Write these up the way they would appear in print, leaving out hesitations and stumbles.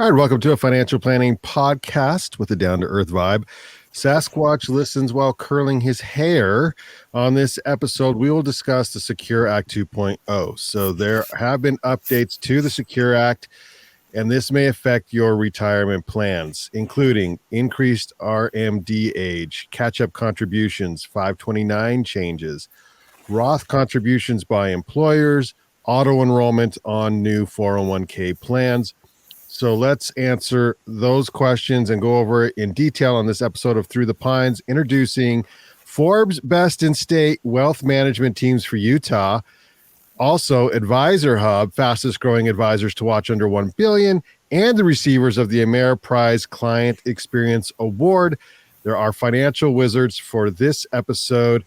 All right, welcome to a financial planning podcast with a down-to-earth vibe. Sasquatch listens while curling his hair. On this episode, we will discuss the Secure Act 2.0. So there have been updates to the Secure Act, and this may affect your retirement plans, including increased RMD age, catch-up contributions, 529 changes, Roth contributions by employers, auto-enrollment on new 401k plans. So let's answer those questions and go over it in detail on this episode of Through the Pines, introducing Forbes Best in State Wealth Management Teams for Utah. Also, Advisor Hub, fastest growing advisors to watch under 1 billion, and the receivers of the Ameriprise Client Experience Award. There are financial wizards for this episode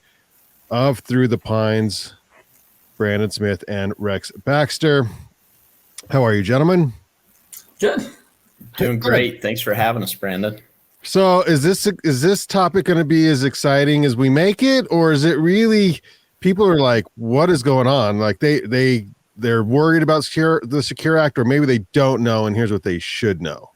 of Through the Pines, Brandon Smith and Rex Baxter. How are you, gentlemen? Good. Doing great. Thanks for having us, Brandon. So is this topic going to be as exciting as we make it, or is it really people are like, what is going on? Like they're worried about the Secure Act, or maybe they don't know, and here's what they should know.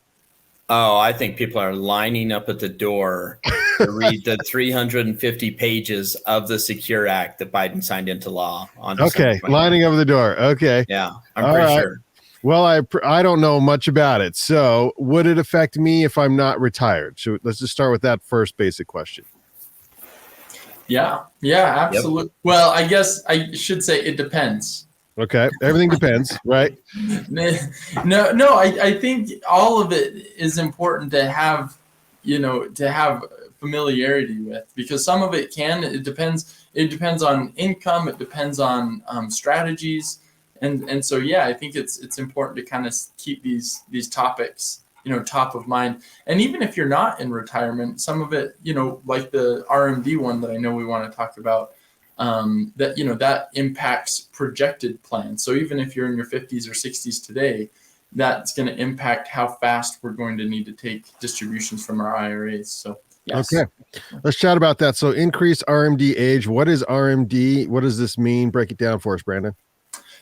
Oh, I think people are lining up at the door to read the 350 pages of the Secure Act that Biden signed into law on Okay, lining up at the door. Okay. Yeah, I'm pretty sure. Well, I don't know much about it. So would it affect me if I'm not retired? So let's just start with that first basic question. Yeah, absolutely. Yep. Well, I guess I should say it depends. Okay, everything depends, right? No, I think all of it is important to have, familiarity with, because some of it depends on income, it depends on strategies. And so, yeah, I think it's important to kind of keep these topics, top of mind. And even if you're not in retirement, some of it, like the RMD one that I know we want to talk about, that impacts projected plans. So even if you're in your 50s or 60s today, that's going to impact how fast we're going to need to take distributions from our IRAs. So, yes. Okay, let's chat about that. So increased RMD age. What is RMD? What does this mean? Break it down for us, Brandon.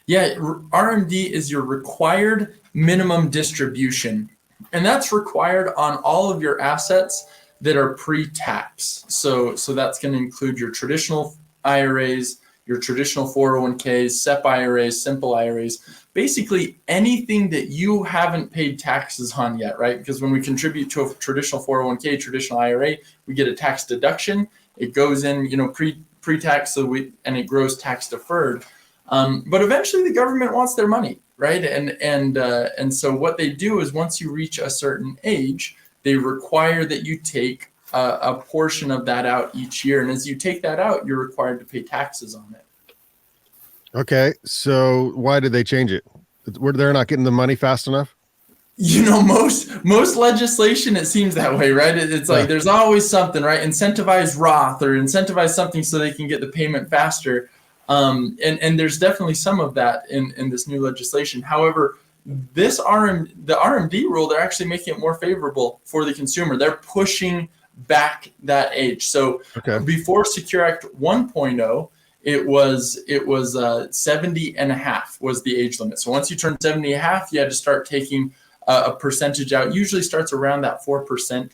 Yeah, RMD is your required minimum distribution, and that's required on all of your assets that are pre-tax. So that's going to include your traditional IRAs, your traditional 401ks, SEP IRAs, simple IRAs, basically anything that you haven't paid taxes on yet, right? Because when we contribute to a traditional 401k, traditional IRA, we get a tax deduction. It goes in, pre-tax, and it grows tax deferred. But eventually the government wants their money, right? And so what they do is once you reach a certain age, they require that you take a portion of that out each year. And as you take that out, you're required to pay taxes on it. Okay. So why did they change it? They're not getting the money fast enough? Most legislation, it seems that way, right? It's like there's always something, right? Incentivize Roth or incentivize something so they can get the payment faster. And there's definitely some of that in this new legislation. However, the RMD rule, they're actually making it more favorable for the consumer. They're pushing back that age. So Before Secure Act 1.0, it was 70 and a half was the age limit. So once you turn 70 and a half, you had to start taking a percentage out. Usually starts around that 4%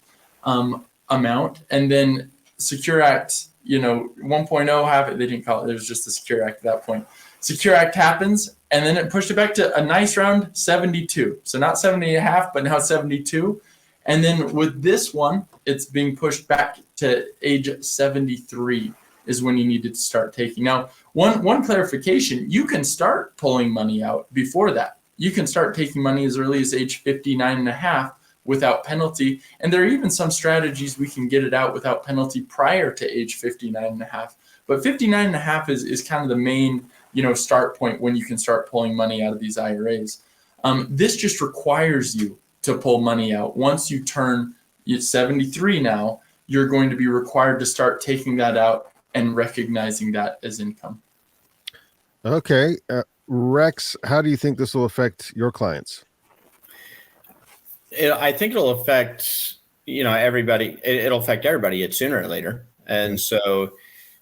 amount. And then Secure Act 1.0 happened. They didn't call it. It was just the Secure Act at that point. Secure Act happens, and then it pushed it back to a nice round 72. So not 70 and a half, but now 72. And then with this one, it's being pushed back to age 73 is when you needed to start taking. Now, one clarification, you can start pulling money out before that. You can start taking money as early as age 59 and a half without penalty. And there are even some strategies we can get it out without penalty prior to age 59 and a half. But 59 and a half is kind of the main, start point when you can start pulling money out of these IRAs. This just requires you to pull money out. Once you turn 73 now, you're going to be required to start taking that out and recognizing that as income. Okay. Rex, how do you think this will affect your clients? I think it'll affect, everybody. It'll affect everybody sooner or later. And so,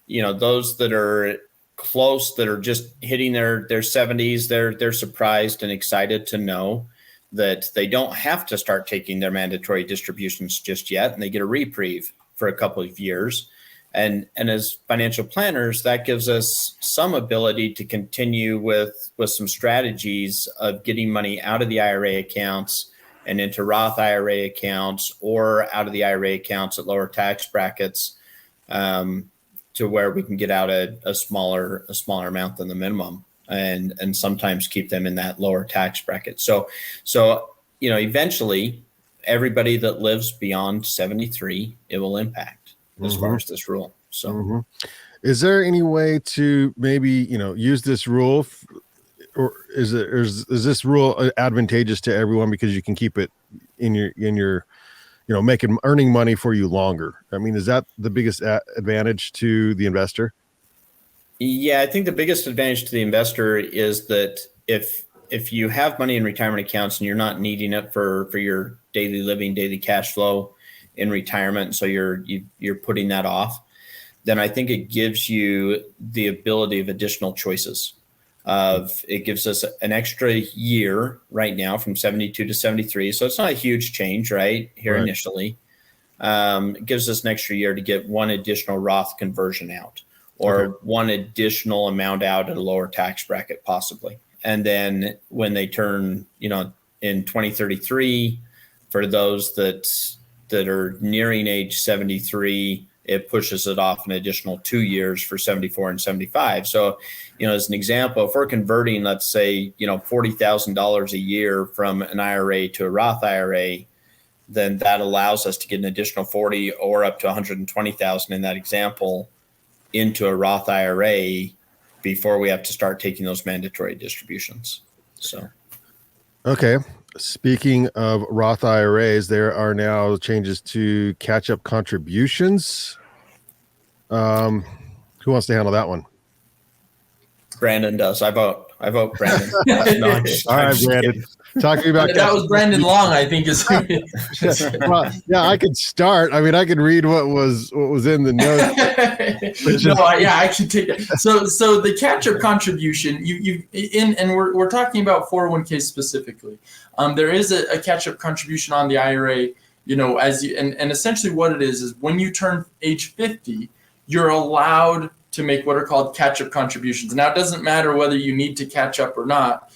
those that are close, that are just hitting their 70s, they're surprised and excited to know that they don't have to start taking their mandatory distributions just yet, and they get a reprieve for a couple of years. And as financial planners, that gives us some ability to continue with some strategies of getting money out of the IRA accounts and into Roth IRA accounts, or out of the IRA accounts at lower tax brackets, to where we can get out a smaller amount than the minimum, and sometimes keep them in that lower tax bracket. So eventually everybody that lives beyond 73, it will impact as far as this rule. So is there any way to maybe, use this rule, or is this rule advantageous to everyone because you can keep it in your earning money for you longer? I mean, is that the biggest advantage to the investor? Yeah, I think the biggest advantage to the investor is that if you have money in retirement accounts and you're not needing it for your daily living, daily cash flow in retirement, so you're putting that off, then I think it gives you the ability of additional choices. It gives us an extra year right now from 72 to 73. So it's not a huge change right here initially. It gives us an extra year to get one additional Roth conversion out, or one additional amount out at a lower tax bracket possibly. And then when they turn, in 2033, for those that are nearing age 73, it pushes it off an additional 2 years for 74 and 75. So, as an example, if we're converting, let's say, $40,000 a year from an IRA to a Roth IRA, then that allows us to get an additional 40 or up to 120,000 in that example into a Roth IRA before we have to start taking those mandatory distributions. So, okay. Speaking of Roth IRAs, there are now changes to catch-up contributions. Who wants to handle that one? Brandon does. I vote Brandon. No, all right, Brandon. Talk to me about that. Was Brandon Long, I think. Well, yeah, I could start. I mean, I could read what was in the notes. I can take it. So the catch-up contribution, and we're talking about 401k specifically. There is a catch-up contribution on the IRA. And essentially what it is when you turn age 50, you're allowed to make what are called catch-up contributions. Now, it doesn't matter whether you need to catch up or not.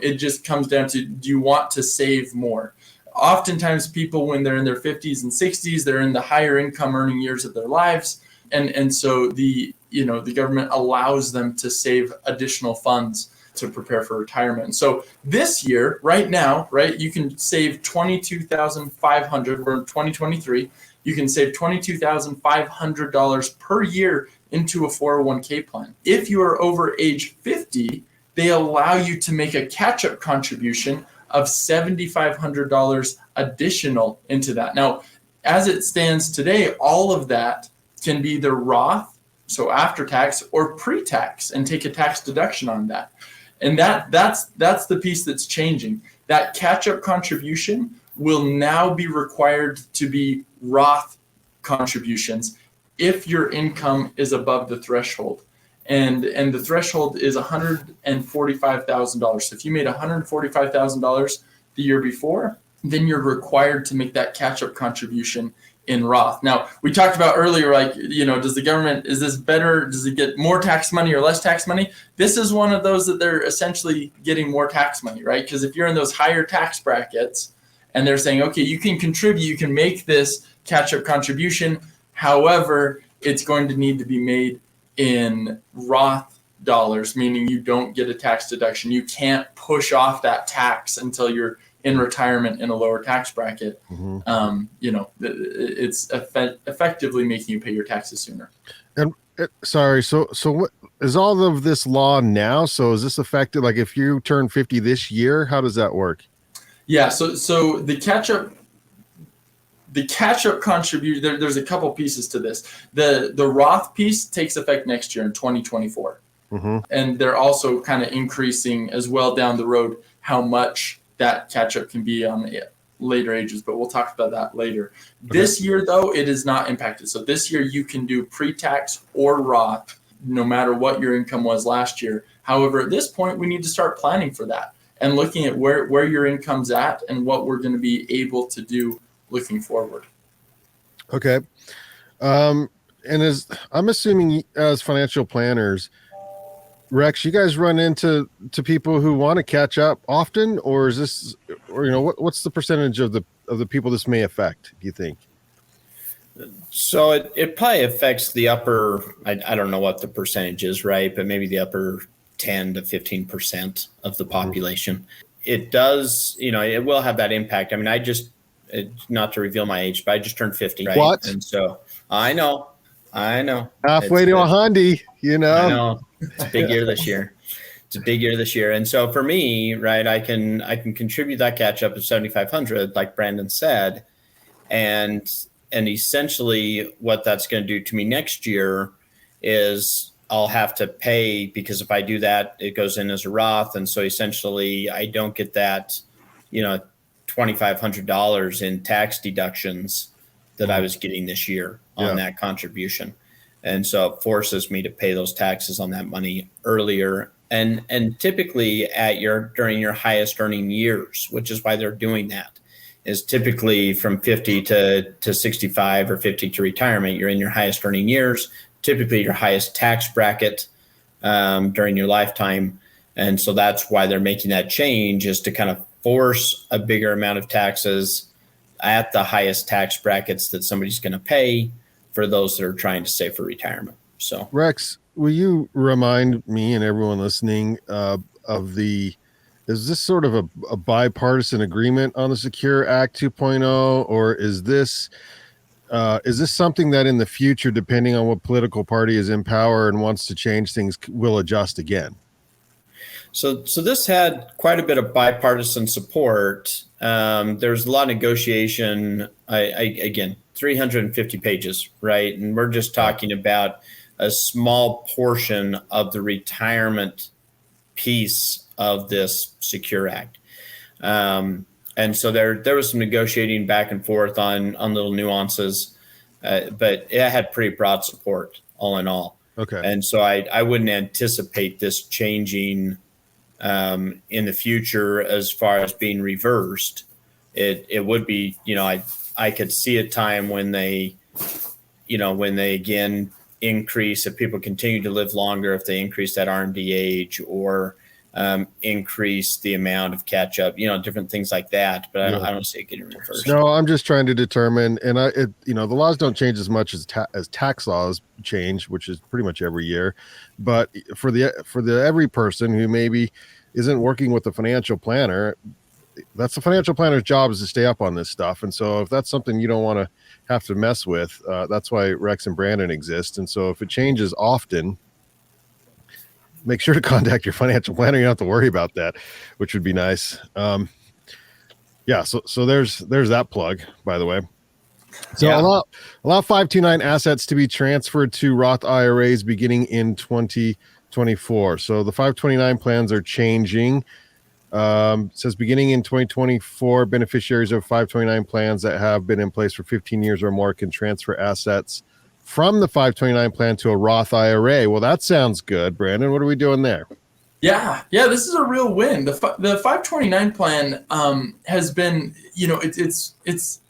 It just comes down to, do you want to save more? Oftentimes people, when they're in their 50s and 60s, they're in the higher income earning years of their lives. And so the government allows them to save additional funds to prepare for retirement. So this year, right now, you can save $22,500. We're in 2023. You can save $22,500 per year into a 401k plan. If you are over age 50, they allow you to make a catch-up contribution of $7,500 additional into that. Now, as it stands today, all of that can be either Roth, so after tax, or pre-tax, and take a tax deduction on that. And that's the piece that's changing. That catch-up contribution will now be required to be Roth contributions if your income is above the threshold. And the threshold is $145,000. So if you made $145,000 the year before, then you're required to make that catch-up contribution in Roth. Now, we talked about earlier, does the government, is this better? Does it get more tax money or less tax money? This is one of those that they're essentially getting more tax money, right? Because if you're in those higher tax brackets and they're saying, okay, you can contribute, you can make this catch-up contribution. However, it's going to need to be made in Roth dollars, meaning you don't get a tax deduction. You can't push off that tax until you're in retirement in a lower tax bracket. It's effectively making you pay your taxes sooner. And sorry, so what is all of this law now? So is this affected, like if you turn 50 this year, how does that work? Yeah, so the catch-up contribution, there's a couple pieces to this. The Roth piece takes effect next year in 2024. And they're also kind of increasing as well down the road how much that catch-up can be on the later ages, but we'll talk about that later. Okay. This year, though, it is not impacted. So this year you can do pre-tax or Roth no matter what your income was last year. However, at this point, we need to start planning for that. and looking at where your income's at and what we're going to be able to do looking forward. Okay. And as I'm assuming as financial planners, Rex, you guys run into people who want to catch up often, or is this, or what's the percentage of the people this may affect, do you think? So it probably affects the upper, I don't know what the percentage is, right? But maybe the upper 10 to 15% of the population. It does, it will have that impact. I mean, not to reveal my age, but I just turned 50. Right? What? And so I know. Halfway to a Hyundai, I know. It's a big year this year. And so for me, right, I can contribute that catch up of 7,500, like Brandon said. And essentially what that's going to do to me next year is I'll have to pay, because if I do that, it goes in as a Roth. And so essentially I don't get that, $2,500 in tax deductions that I was getting this year on that contribution. And so it forces me to pay those taxes on that money earlier. And typically during your highest earning years, which is why they're doing that, is typically from 50 to 65 or 50 to retirement. You're in your highest earning years, typically your highest tax bracket during your lifetime. And so that's why they're making that change, is to kind of force a bigger amount of taxes at the highest tax brackets that somebody's going to pay for those that are trying to save for retirement. So Rex, will you remind me and everyone listening is this sort of a bipartisan agreement on the Secure Act 2.0, or is this something that in the future, depending on what political party is in power and wants to change things, will adjust again? So this had quite a bit of bipartisan support. There's a lot of negotiation. Again, 350 pages, right? And we're just talking about a small portion of the retirement piece of this Secure Act. And so there was some negotiating back and forth on little nuances, but it had pretty broad support all in all. Okay. And so I wouldn't anticipate this changing in the future as far as being reversed. It would be, I could see a time when they again increase, if people continue to live longer, if they increase that R&D age, or increase the amount of catch up, different things like that. But I don't see it getting reversed. No, I'm just trying to determine, and the laws don't change as much as tax laws change, which is pretty much every year. But for the every person who maybe isn't working with a financial planner, that's the financial planner's job, is to stay up on this stuff. And so if that's something you don't want to have to mess with, that's why Rex and Brandon exist. And so if it changes often, make sure to contact your financial planner. You don't have to worry about that, which would be nice. So there's that plug, by the way. So allow 529 assets to be transferred to Roth IRAs beginning in 2024. So the 529 plans are changing. It says beginning in 2024, beneficiaries of 529 plans that have been in place for 15 years or more can transfer assets from the 529 plan to a Roth IRA. Well, that sounds good, Brandon. What are we doing there? Yeah, this is a real win. The 529 plan has been, it's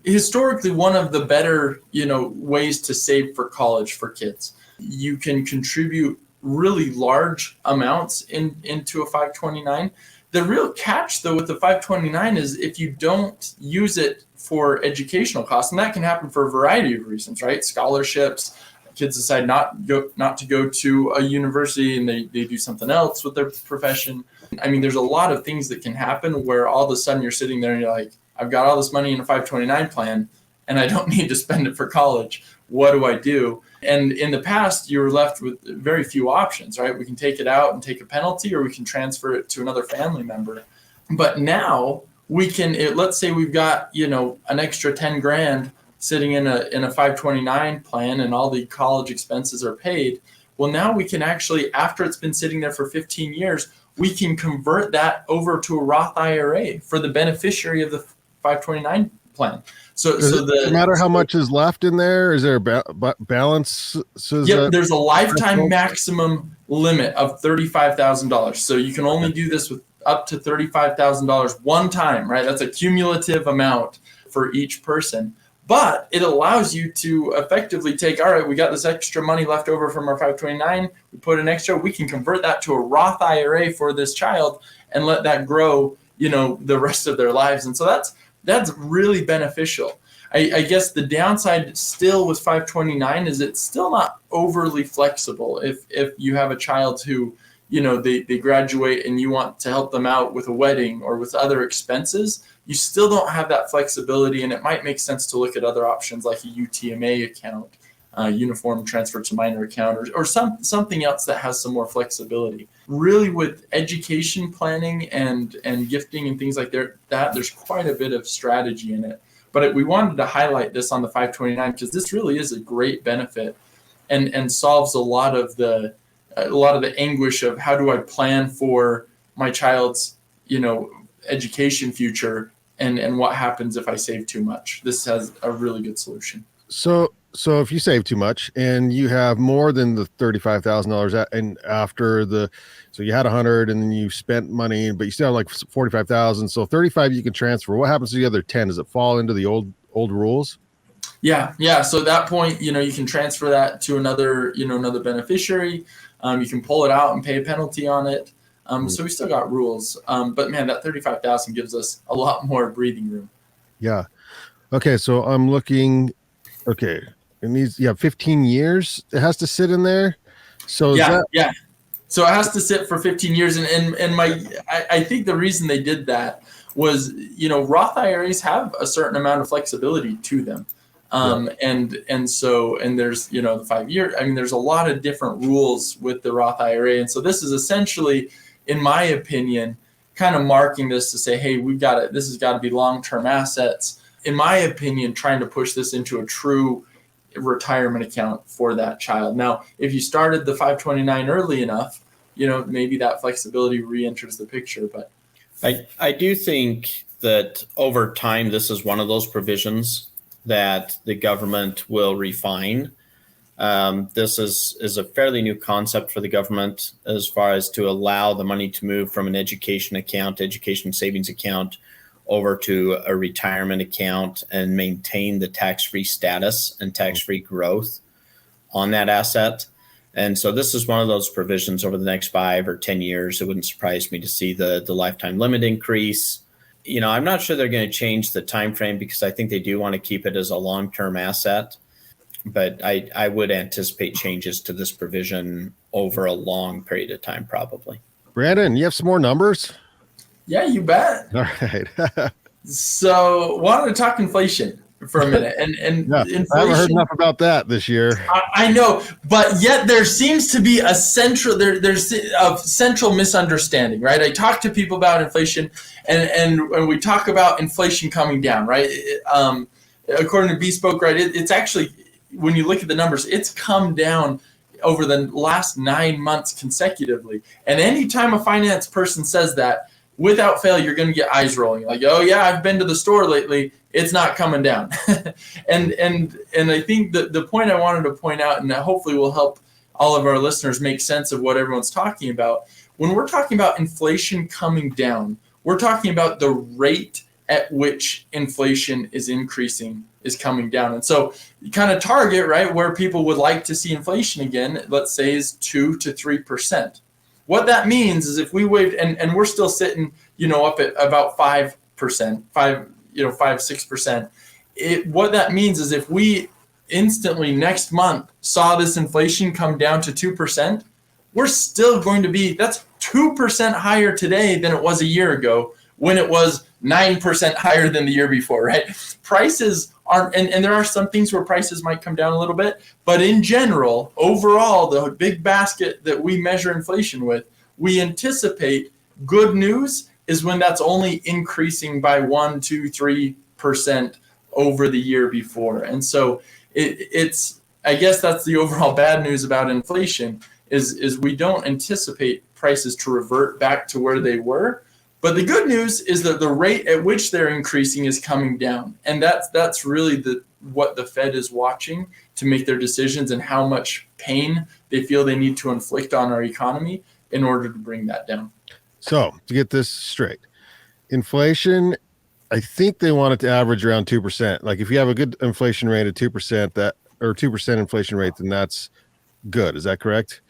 historically one of the better, ways to save for college for kids. You can contribute really large amounts into a 529. The real catch, though, with the 529 is if you don't use it for educational costs, and that can happen for a variety of reasons, right? Scholarships, kids decide not to go to a university and they do something else with their profession. I mean, there's a lot of things that can happen where all of a sudden you're sitting there and you're like, I've got all this money in a 529 plan and I don't need to spend it for college. What do I do? And in the past, you were left with very few options, right? We can take it out and take a penalty, or we can transfer it to another family member. But now we can, let's say we've got, an extra 10 grand sitting in a 529 plan and all the college expenses are paid. Well, now we can actually, after it's been sitting there for 15 years, we can convert that over to a Roth IRA for the beneficiary of the 529 plan. So no matter how much is left in there, is there a balance? There's a lifetime maximum limit of $35,000. So you can only do this with up to $35,000 one time, right? That's a cumulative amount for each person. But it allows you to effectively take, all right, we got this extra money left over from our 529, we put an extra, we can convert that to a Roth IRA for this child and let that grow, the rest of their lives. And so that's really beneficial. I guess the downside still with 529 is it's still not overly flexible. If you have a child who, they graduate and you want to help them out with a wedding or with other expenses, you still don't have that flexibility, and it might make sense to look at other options like a UTMA account, uniform transfer to minor account, or something else that has some more flexibility. Really, with education planning and gifting and things like that, there's quite a bit of strategy in it. But we wanted to highlight this on the 529 because this really is a great benefit and solves a lot of the anguish of how do I plan for my child's education future and what happens if I save too much. This has a really good solution. So if you save too much and you have more than the $35,000 and so you had 100 and then you spent money, but you still have like 45,000. So 35 you can transfer. What happens to the other 10? Does it fall into the old rules? Yeah. So at that point, you can transfer that to another beneficiary. You can pull it out and pay a penalty on it. So we still got rules. But man, that 35,000 gives us a lot more breathing room. Yeah. Okay. So I'm looking. Okay. It needs 15 years. It has to sit in there. So yeah. So it has to sit for 15 years. And I think the reason they did that was, Roth IRAs have a certain amount of flexibility to them. And there's, the 5 year, there's a lot of different rules with the Roth IRA. And so this is essentially, in my opinion, kind of marking this to say, hey, this has got to be long-term assets. In my opinion, trying to push this into a true retirement account for that child. Now, if you started the 529 early enough, maybe that flexibility re-enters the picture. But I do think that over time, this is one of those provisions that the government will refine. This is a fairly new concept for the government as far as to allow the money to move from an education savings account over to a retirement account and maintain the tax-free status and tax-free growth on that asset. And so this is one of those provisions over the next 5 or 10 years. It wouldn't surprise me to see the lifetime limit increase. I'm not sure they're going to change the time frame because I think they do want to keep it as a long-term asset. But I would anticipate changes to this provision over a long period of time, probably. Brandon, you have some more numbers? Yeah, you bet. All right. So wanted to talk inflation for a minute. And inflation, I haven't heard enough about that this year. I know, but yet there seems to be there's a central misunderstanding, right? I talk to people about inflation and when we talk about inflation coming down, right? According to Bespoke, right, it's actually, when you look at the numbers, it's come down over the last 9 months consecutively. And anytime a finance person says that, without fail, you're going to get eyes rolling. Like, oh yeah, I've been to the store lately. It's not coming down. and I think the point I wanted to point out, and that hopefully will help all of our listeners make sense of what everyone's talking about. When we're talking about inflation coming down, we're talking about the rate at which inflation is increasing is coming down. And so you kind of target, right, where people would like to see inflation again, let's say is 2 to 3%. What that means is if we wait, and we're still sitting, up at about 5%, 6%. What that means is if we instantly next month saw this inflation come down to 2%, we're still going to be, that's 2% higher today than it was a year ago when it was 9% higher than the year before, right? Prices aren't, and there are some things where prices might come down a little bit, but in general, overall, the big basket that we measure inflation with, we anticipate good news is when that's only increasing by 1, 2, 3% over the year before. And so it's, I guess that's the overall bad news about inflation is we don't anticipate prices to revert back to where they were. But the good news is that the rate at which they're increasing is coming down. And that's really what the Fed is watching to make their decisions and how much pain they feel they need to inflict on our economy in order to bring that down. So to get this straight, inflation, I think they want it to average around 2%. Like if you have a good inflation rate of 2%, that or 2% inflation rate, then that's good. Is that correct?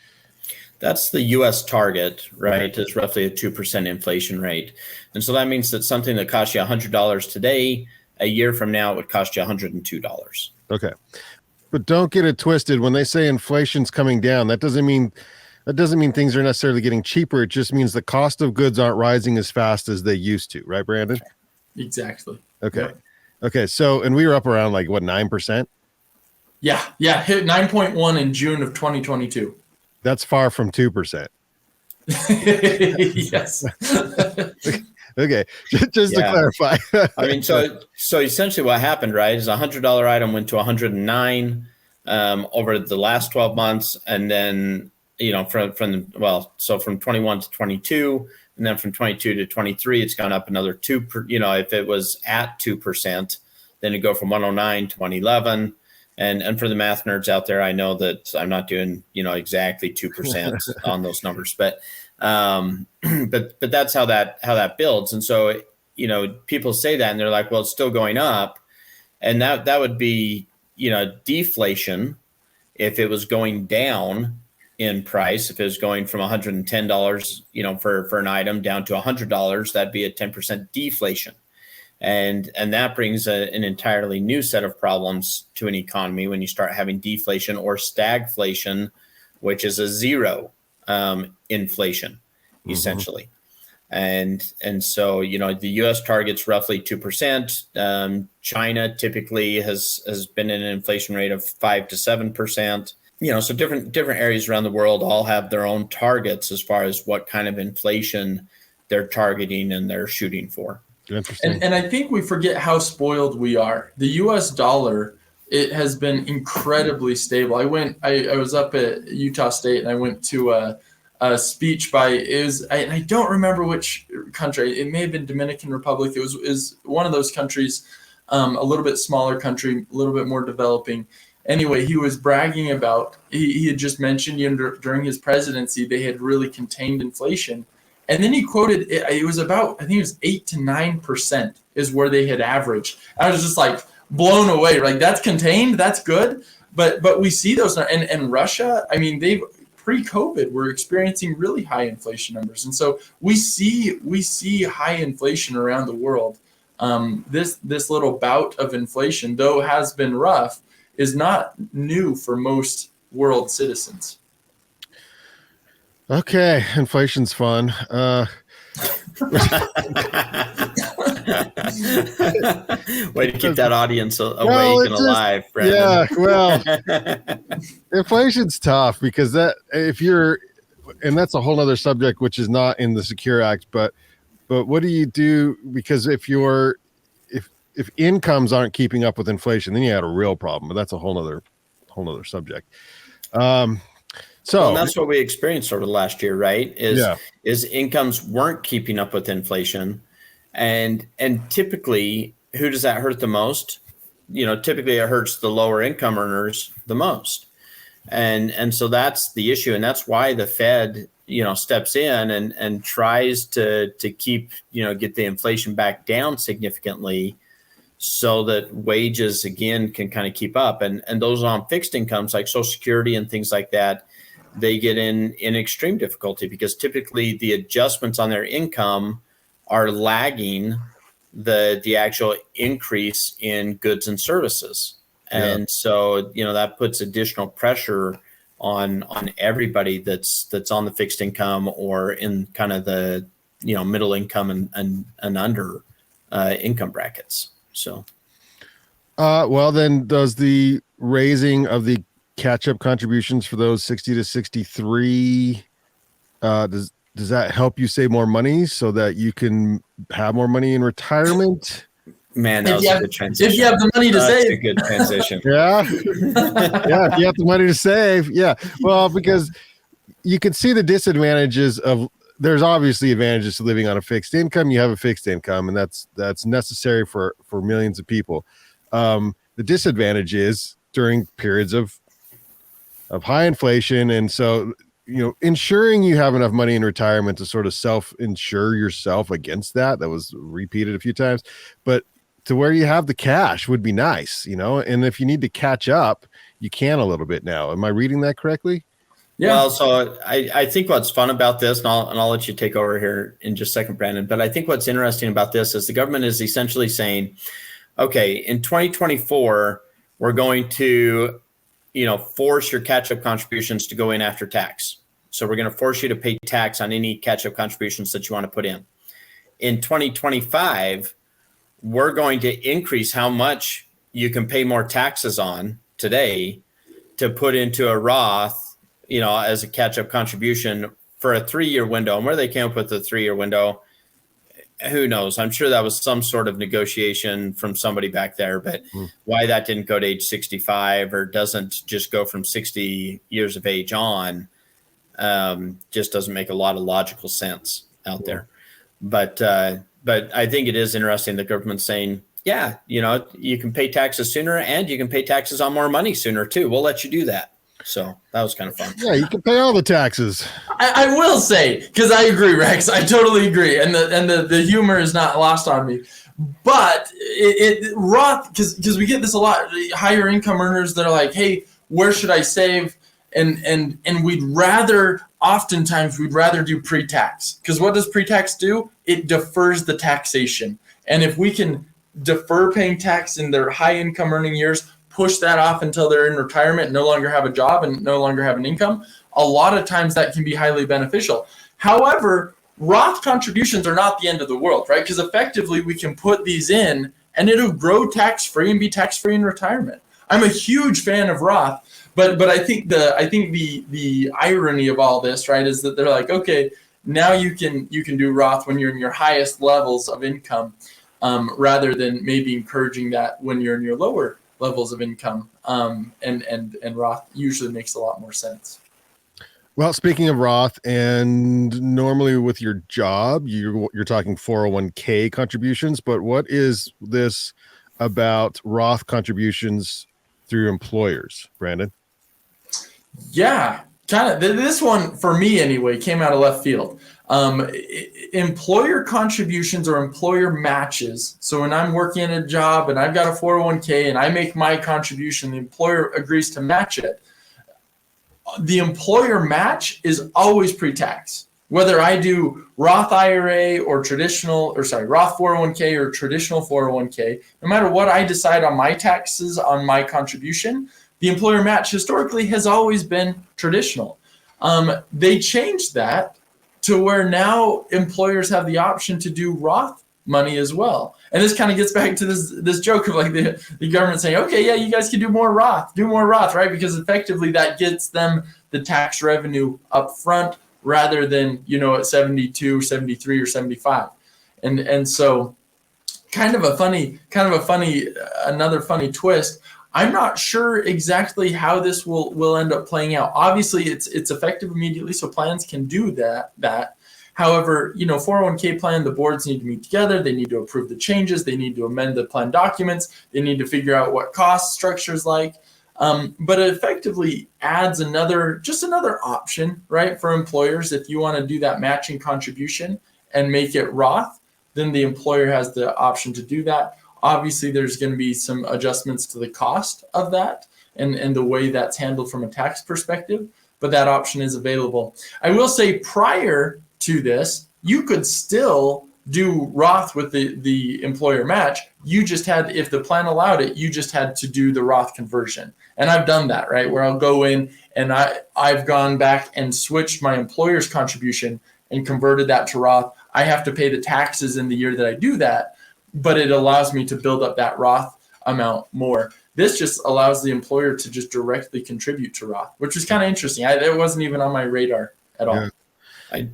That's the U.S. target, right? Is roughly a 2% inflation rate, and so that means that something that costs you $100 today, a year from now, it would cost you $102. Okay, but don't get it twisted. When they say inflation's coming down, that doesn't mean things are necessarily getting cheaper. It just means the cost of goods aren't rising as fast as they used to, right, Brandon? Exactly. Okay. Yep. Okay. So, and we were up around like what, 9%? Yeah. Hit 9.1 in June of 2022. That's far from 2%. Yes. Okay. Just to clarify. I mean, so essentially what happened, right, is a $100 item went to 109 over the last 12 months. And then, from 21 to 22, and then from 22 to 23, it's gone up another 2%. If it was at 2%, then it'd go from 109 to 111. And for the math nerds out there, I know that I'm not doing, exactly 2% on those numbers, but that's how that builds. And so, people say that and they're like, well, it's still going up. And that would be, deflation if it was going down in price. If it was going from $110, for an item down to $100, that'd be a 10% deflation. And that brings an entirely new set of problems to an economy when you start having deflation or stagflation, which is a zero inflation, essentially. And so, the U.S. target's roughly 2%. China typically has been in an inflation rate of 5 to 7%. So different areas around the world all have their own targets as far as what kind of inflation they're targeting and they're shooting for. Interesting. And I think we forget how spoiled we are. The U.S. dollar, it has been incredibly stable. I was up at Utah State and I went to a speech by, I don't remember which country. It may have been Dominican Republic. It was one of those countries, a little bit smaller country, a little bit more developing. Anyway, he was bragging about, he had just mentioned during his presidency, they had really contained inflation. And then he quoted, it was about, I think it was 8 to 9% is where they had averaged. I was just like blown away. Like, that's contained, that's good. But we see those, and Russia, I mean, they've pre-COVID were experiencing really high inflation numbers. And so we see high inflation around the world. This little bout of inflation, though has been rough, is not new for most world citizens. Okay, inflation's fun. Way to keep that audience awake and alive, Brandon. Yeah, well, inflation's tough because and that's a whole other subject, which is not in the Secure Act, but what do you do? Because if incomes aren't keeping up with inflation, then you had a real problem, but that's a whole other subject. And that's what we experienced over the last year, right? Is incomes weren't keeping up with inflation. And typically, who does that hurt the most? Typically it hurts the lower income earners the most. And so that's the issue. And that's why the Fed, steps in and tries to keep, get the inflation back down significantly so that wages, again, can kind of keep up. And those on fixed incomes like Social Security and things like that, they get in extreme difficulty because typically the adjustments on their income are lagging the actual increase in goods and services. And so, that puts additional pressure on everybody that's on the fixed income or in kind of the, middle income and under income brackets. So, well, then does the raising of the catch-up contributions for those 60 to 63, does that help you save more money so that you can have more money in retirement? Man, that was a good transition. If you have the money to save. That's a good transition. Yeah. Yeah, if you have the money to save. Yeah. Well, because you can see the disadvantages of, there's obviously advantages to living on a fixed income. You have a fixed income, and that's necessary for millions of people. The disadvantage is during periods of high inflation. And so ensuring you have enough money in retirement to sort of self-insure yourself against that. That was repeated a few times, but to where you have the cash would be nice, and if you need to catch up, you can a little bit now. Am I reading that correctly? Yeah. Well, so I think what's fun about this, and I'll let you take over here in just a second, Brandon, but I think what's interesting about this is the government is essentially saying, okay, in 2024, we're going to, force your catch-up contributions to go in after tax. So we're going to force you to pay tax on any catch-up contributions that you want to put in. In 2025, we're going to increase how much you can pay more taxes on today to put into a Roth, as a catch-up contribution for a 3-year window. And where they came up with the 3-year window, who knows? I'm sure that was some sort of negotiation from somebody back there, but why that didn't go to age 65 or doesn't just go from 60 years of age on, just doesn't make a lot of logical sense out there. But I think it is interesting the government's saying, yeah, you can pay taxes sooner and you can pay taxes on more money sooner too. We'll let you do that. So that was kind of fun. Yeah, you can pay all the taxes. I will say, because I agree, Rex. I totally agree, and the humor is not lost on me. But Roth, because we get this a lot, higher income earners that are like, hey, where should I save? And oftentimes we'd rather do pre-tax, because what does pre-tax do? It defers the taxation. And if we can defer paying tax in their high income earning years, push that off until they're in retirement, no longer have a job and no longer have an income, a lot of times that can be highly beneficial. However, Roth contributions are not the end of the world, right? Because effectively we can put these in and it'll grow tax-free and be tax-free in retirement. I'm a huge fan of Roth, but I think the irony of all this, right, is that they're like, okay, now you can do Roth when you're in your highest levels of income, rather than maybe encouraging that when you're in your lower levels of income, and Roth usually makes a lot more sense. Well, speaking of Roth, and normally with your job, you're talking 401k contributions, but what is this about Roth contributions through employers, Brandon? Yeah, kind of. This one, for me anyway, came out of left field. Employer contributions or employer matches. So when I'm working in a job and I've got a 401k and I make my contribution, the employer agrees to match it. The employer match is always pre-tax. Whether I do Roth IRA or Roth 401k or traditional 401k, no matter what I decide on my taxes on my contribution, the employer match historically has always been traditional. They changed that to where now employers have the option to do Roth money as well. And this kind of gets back to this joke of like the government saying, okay, yeah, you guys can do more Roth, right? Because effectively that gets them the tax revenue up front rather than, at 72, 73, or 75. And so another funny twist. I'm not sure exactly how this will end up playing out. Obviously, it's effective immediately, so plans can do that. However, 401k plan, the boards need to meet together. They need to approve the changes. They need to amend the plan documents. They need to figure out what cost structure is like. But it effectively adds another option, right, for employers. If you want to do that matching contribution and make it Roth, then the employer has the option to do that. Obviously, there's going to be some adjustments to the cost of that and the way that's handled from a tax perspective, but that option is available. I will say prior to this, you could still do Roth with the employer match. You just had, if the plan allowed it, you just had to do the Roth conversion. And I've done that, right, where I'll go in and I've gone back and switched my employer's contribution and converted that to Roth. I have to pay the taxes in the year that I do that, but it allows me to build up that Roth amount more. This just allows the employer to just directly contribute to Roth, which is kind of interesting. It wasn't even on my radar at all. Yeah.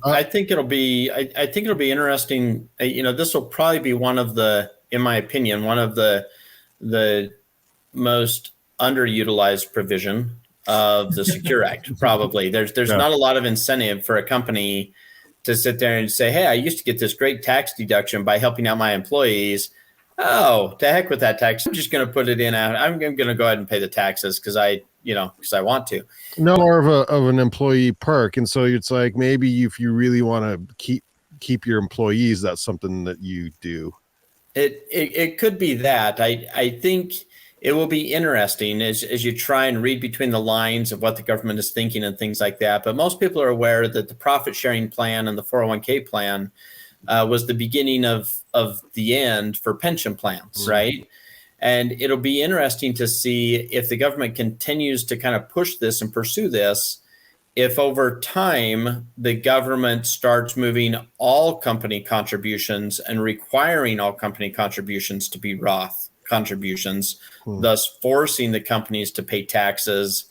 I think it'll be interesting. This will probably be in my opinion, one of the most underutilized provision of the Secure Act. Probably there's not a lot of incentive for a company to sit there and say, hey, I used to get this great tax deduction by helping out my employees. oh, to heck with that tax. I'm just going to put it in. I'm going to go ahead and pay the taxes because I want to. No more of an employee perk. And so it's like, maybe if you really want to keep your employees, that's something that you do. It could be that. I think it will be interesting as you try and read between the lines of what the government is thinking and things like that. But most people are aware that the profit sharing plan and the 401k plan was the beginning of the end for pension plans, right? And it'll be interesting to see if the government continues to kind of push this and pursue this, if over time the government starts moving all company contributions and requiring all company contributions to be Roth contributions, thus forcing the companies to pay taxes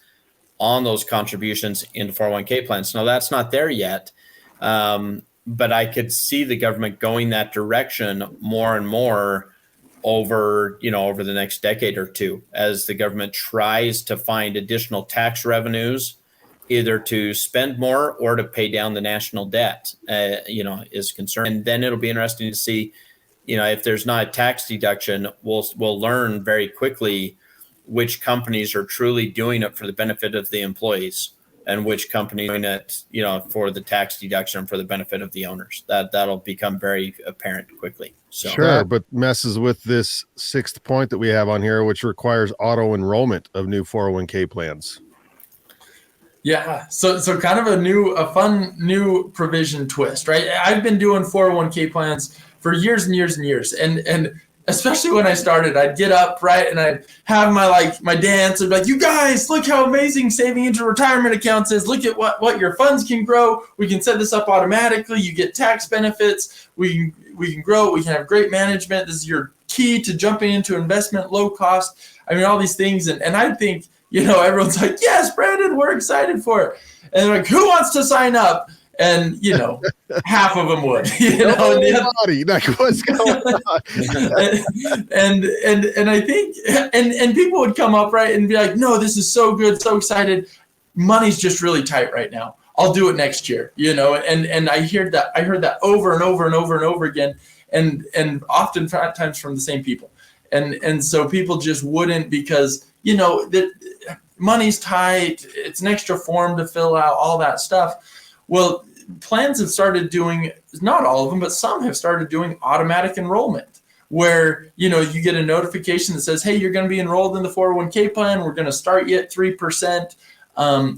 on those contributions into 401k plans. Now, that's not there yet, but I could see the government going that direction more and more over the next decade or two, as the government tries to find additional tax revenues, either to spend more or to pay down the national debt, is concerned. And then it'll be interesting to see, if there's not a tax deduction, we'll learn very quickly which companies are truly doing it for the benefit of the employees and which companies are doing it, for the tax deduction for the benefit of the owners. That'll become very apparent quickly. So Sure, but messes with this sixth point that we have on here, which requires auto enrollment of new 401k plans. Yeah, so kind of a fun new provision twist, right? I've been doing 401k plans for years and years and years, and especially when I started, I'd get up, right, and I'd have my dance, and be like, you guys, look how amazing saving into retirement accounts is. Look at what your funds can grow. We can set this up automatically. You get tax benefits. We can grow. We can have great management. This is your key to jumping into investment, low cost. I mean, all these things, and I think, everyone's like, yes, Brandon, we're excited for it. And they're like, who wants to sign up? And, half of them would, Nobody, like, what's going on? and I think, and people would come up, right, and be like, no, this is so good, so excited. Money's just really tight right now. I'll do it next year, and I heard that over and over and over and over again. And oftentimes from the same people. And so people just wouldn't, because, that money's tight, it's an extra form to fill out, all that stuff. Well, plans have started doing, not all of them, but some have started doing automatic enrollment, where, you get a notification that says, hey, you're going to be enrolled in the 401k plan. We're going to start you at 3%.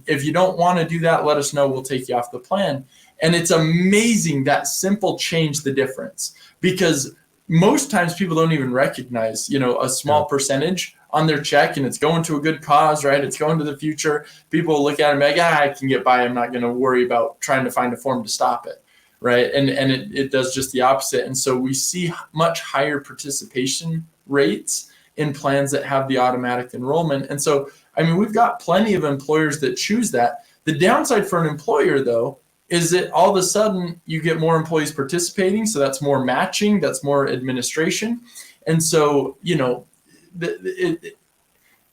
If you don't want to do that, let us know. We'll take you off the plan. And it's amazing that simple change the difference, because most times people don't even recognize, a small percentage on their check, and it's going to a good cause, right? It's going to the future. People look at it and be like, I can get by. I'm not going to worry about trying to find a form to stop it, right? And it does just the opposite. And so we see much higher participation rates in plans that have the automatic enrollment. And so, we've got plenty of employers that choose that. The downside for an employer, though, is that all of a sudden you get more employees participating. So that's more matching, that's more administration. And so,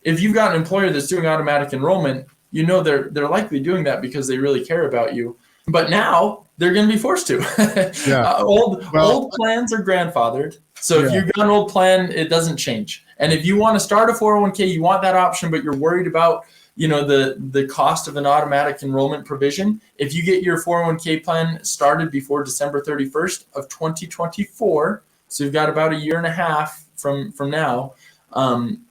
if you've got an employer that's doing automatic enrollment, they're likely doing that because they really care about you. But now they're going to be forced to. Yeah. Old plans are grandfathered. So if you've got an old plan, it doesn't change. And if you want to start a 401k, you want that option, but you're worried about the cost of an automatic enrollment provision. If you get your 401k plan started before December 31st of 2024, so you've got about a year and a half from now,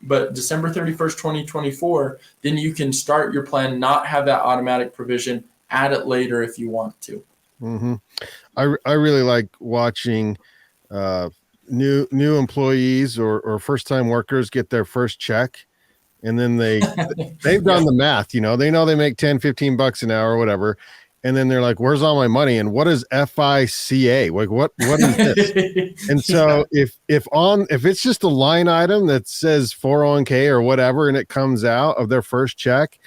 but December 31st, 2024, then you can start your plan, not have that automatic provision, add it later if you want to. Mm-hmm. I really like watching new employees or first-time workers get their first check. And then they've done the math, they know they make 10, 15 bucks an hour or whatever. And then they're like, where's all my money? And what is FICA? Like, what is this? And so if it's just a line item that says 401k or whatever, and it comes out of their first check,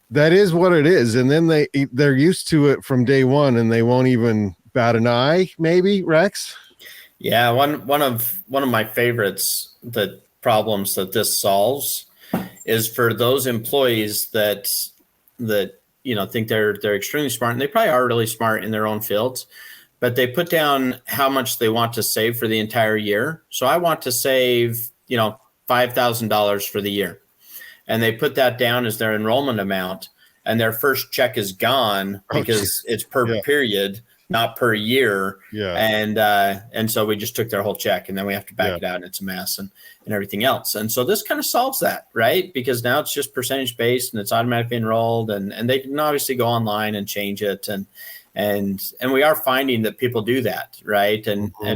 that is what it is. And then they're used to it from day one, and they won't even bat an eye, maybe, Rex? Yeah. One of my favorites, the problems that this solves, is for those employees that think they're extremely smart, and they probably are really smart in their own fields, but they put down how much they want to save for the entire year. So I want to save, $5,000 for the year. And they put that down as their enrollment amount, and their first check is gone because it's per period, not per year. Yeah. And so we just took their whole check, and then we have to back it out, and it's a mess and everything else. And so this kind of solves that, right? Because now it's just percentage based and it's automatically enrolled, and they can obviously go online and change it. And we are finding that people do that, right?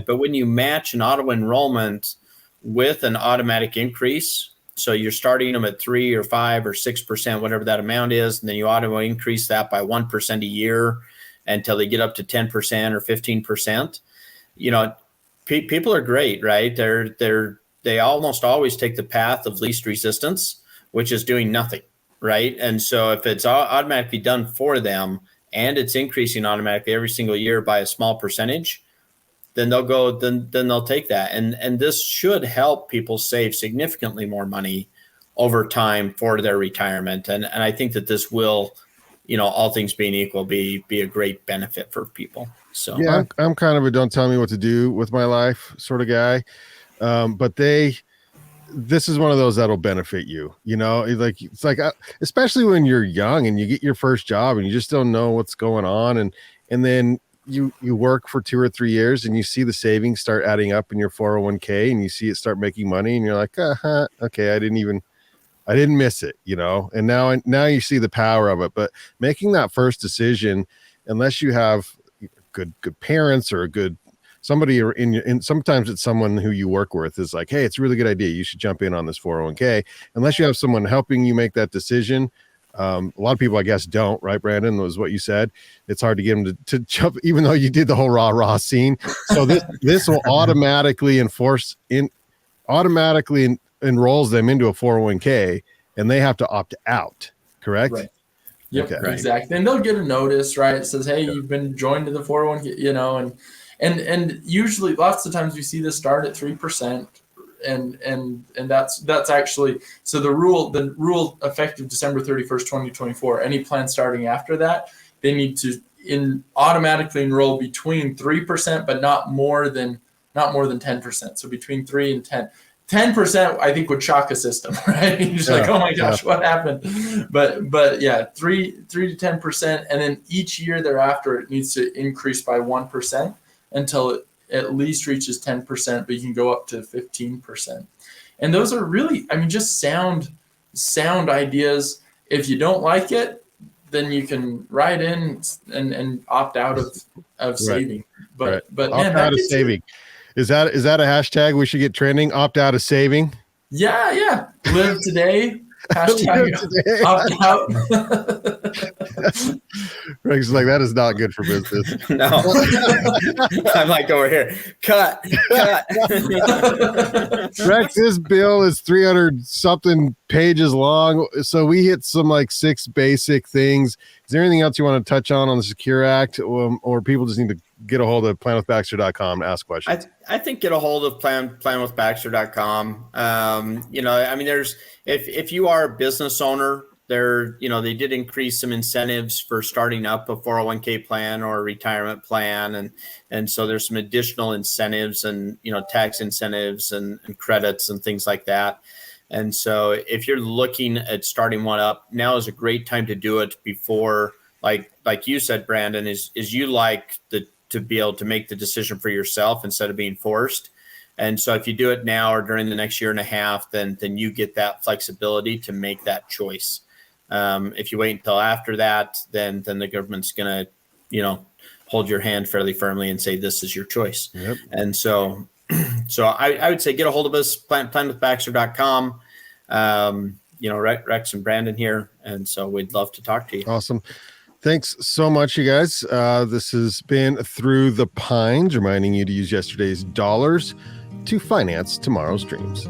But when you match an auto enrollment with an automatic increase, so you're starting them at 3 or 5 or 6%, whatever that amount is, and then you auto increase that by 1% a year until they get up to 10% or 15%. People are great, right? They almost always take the path of least resistance, which is doing nothing, right? And so if it's automatically done for them and it's increasing automatically every single year by a small percentage, then they'll go, then they'll take that. And this should help people save significantly more money over time for their retirement. And I think that this will, all things being equal, be a great benefit for people. So yeah, I'm kind of a don't tell me what to do with my life sort of guy. But this is one of those that'll benefit you, it's like, especially when you're young and you get your first job and you just don't know what's going on. And then you work for 2 or 3 years and you see the savings start adding up in your 401k and you see it start making money and you're like, okay, I didn't miss it, and now you see the power of it. But making that first decision, unless you have good parents or a good somebody in sometimes it's someone who you work with is like, hey, it's a really good idea, you should jump in on this 401k. Unless you have someone helping you make that decision, a lot of people, I guess, don't, right, Brandon? Was what you said. It's hard to get them to jump, even though you did the whole rah scene. So this will automatically enrolls them into a 401k, and they have to opt out. Correct? Right. Yep. Okay. Exactly. And they'll get a notice, right? It says, hey, you've been joined to the 401k, and usually lots of times we see this start at 3%. And that's actually, so the rule effective December 31st, 2024, any plan starting after that, they need to automatically enroll between 3%, but not more than 10%. So between 3 and 10. 10%, I think, would shock a system, right? You're just like, oh my gosh, what happened? But yeah, 3 to 10, and then each year thereafter, it needs to increase by 1% until it at least reaches 10%, but you can go up to 15%. And those are really, just sound ideas. If you don't like it, then you can write in and opt out of saving. But opt man, out of saving. Is that a hashtag we should get trending? Opt out of saving? Yeah. Live today. Hashtag opt out. Rex is like, that is not good for business. No. I'm like over here. Cut. Rex, this bill is 300 something pages long. So we hit some like 6 basic things. Is there anything else you want to touch on the Secure Act, or people just need to get a hold of planwithbaxter.com and ask questions? I think get a hold of planwithbaxter.com. There's, if you are a business owner, they did increase some incentives for starting up a 401k plan or a retirement plan. And so there's some additional incentives and, tax incentives and credits and things like that. And so if you're looking at starting one up, now is a great time to do it before, like you said, Brandon, is you like to be able to make the decision for yourself instead of being forced. And so if you do it now or during the next year and a half, then you get that flexibility to make that choice. If you wait until after that, then the government's going to, hold your hand fairly firmly and say, this is your choice. Yep. And so I would say get a hold of us, planwithbaxter.com. Rex and Brandon here. And so we'd love to talk to you. Awesome. Thanks so much, you guys. This has been Through the Pines, reminding you to use yesterday's dollars to finance tomorrow's dreams.